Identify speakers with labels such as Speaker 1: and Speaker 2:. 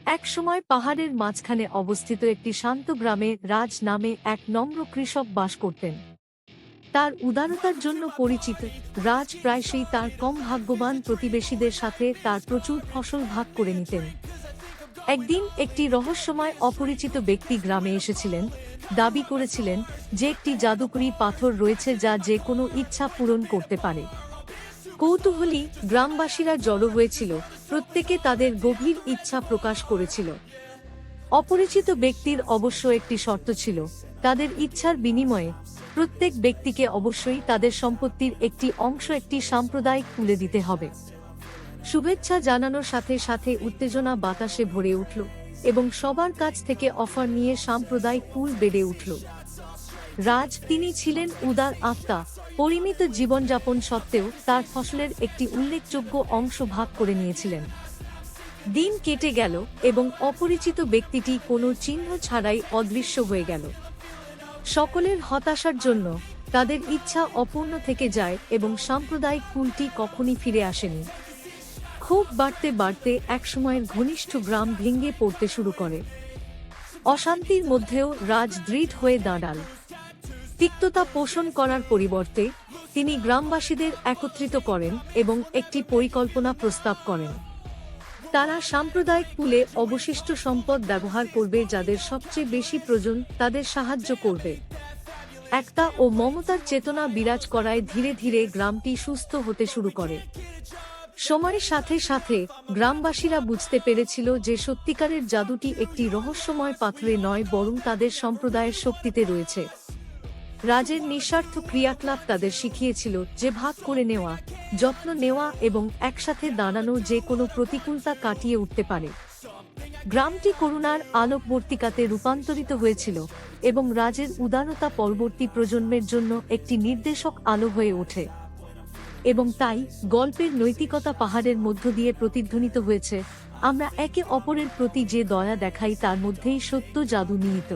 Speaker 1: এক সময় পাহাড়ের মাঝখানে অবস্থিত একটি শান্ত গ্রামে রাজ নামে এক নম্র কৃষক বাস করতেন। তার উদারতার জন্য পরিচিত, রাজ প্রায়শই তার কম ভাগ্যবান প্রতিবেশীদের সাথে তার প্রচুর ফসল ভাগ করে নিতেন। একদিন একটি রহস্যময় অপরিচিত ব্যক্তি গ্রামে এসেছিলেন, দাবি করেছিলেন যে একটি জাদুকরী পাথর রয়েছে যা যে কোনো ইচ্ছা পূরণ করতে পারে। কৌতূহলী গ্রামবাসীরা জড়ো হয়েছিল, প্রত্যেকে তাদের গভীর ইচ্ছা প্রকাশ করেছিল। অপরিচিত ব্যক্তির অবশ্য একটি শর্ত ছিল, তাদের ইচ্ছার বিনিময়ে প্রত্যেক ব্যক্তিকে অবশ্যই তাদের সম্পত্তির একটি অংশ একটি সাম্প্রদায়িক তুলে দিতে হবে। শুভেচ্ছা জানানোর সাথে সাথে উত্তেজনা বাতাসে ভরে উঠল এবং সবার কাছ থেকে অফার নিয়ে সাম্প্রদায়িক কুল বেড়ে উঠল। রাজ, তিনি ছিলেন উদার আত্মা, পরিমিত জীবনযাপন সত্ত্বেও তার ফসলের একটি উল্লেখযোগ্য অংশ ভাগ করে নিয়েছিলেন। দিন কেটে গেল এবং অপরিচিত ব্যক্তিটি কোনো চিহ্ন ছাড়াই অদৃশ্য হয়ে গেল। সকলের হতাশার জন্য তাদের ইচ্ছা অপূর্ণ থেকে যায় এবং সাম্প্রদায়িক কুলটি কখনই ফিরে আসেনি। খুব বাড়তে বাড়তে একসময়ের ঘনিষ্ঠ গ্রাম ভেঙে পড়তে শুরু করে। অশান্তির মধ্যেও রাজ দৃঢ় হয়ে দাঁড়াল। তিক্ততা পোষণ করার পরিবর্তে তিনি গ্রামবাসীদের একত্রিত করেন এবং একটি পরিকল্পনা প্রস্তাব করেন। তারা সাম্প্রদায়িক পুলে অবশিষ্ট সম্পদ ব্যবহার করবে, যাদের সবচেয়ে বেশি প্রয়োজন তাদের সাহায্য করবে। একতা ও মমতার চেতনা বিরাজ করায় ধীরে ধীরে গ্রামটি সুস্থ হতে শুরু করে। সময়ের সাথে সাথে গ্রামবাসীরা বুঝতে পেরেছিল যে সত্যিকারের জাদুটি একটি রহস্যময় পাথরে নয়, বরং তাদের সম্প্রদায়ের শক্তিতে রয়েছে। রাজের নিঃস্বার্থ ক্রিয়াকলাপ তাদের শিখিয়েছিল যে ভাগ করে নেওয়া, যত্ন নেওয়া এবং একসাথে দাঁড়ানো যে কোনো প্রতিকূলতা কাটিয়ে উঠতে পারে। গ্রামটি করুণার আলোকবর্তিকাতে রূপান্তরিত হয়েছিল এবং রাজের উদারতা পরবর্তী প্রজন্মের জন্য একটি নির্দেশক আলো হয়ে ওঠে। এবং তাই গল্পের নৈতিকতা পাহাড়ের মধ্য দিয়ে প্রতিধ্বনিত হয়েছে, আমরা একে অপরের প্রতি যে দয়া দেখাই তার মধ্যেই সত্য জাদু নিহিত।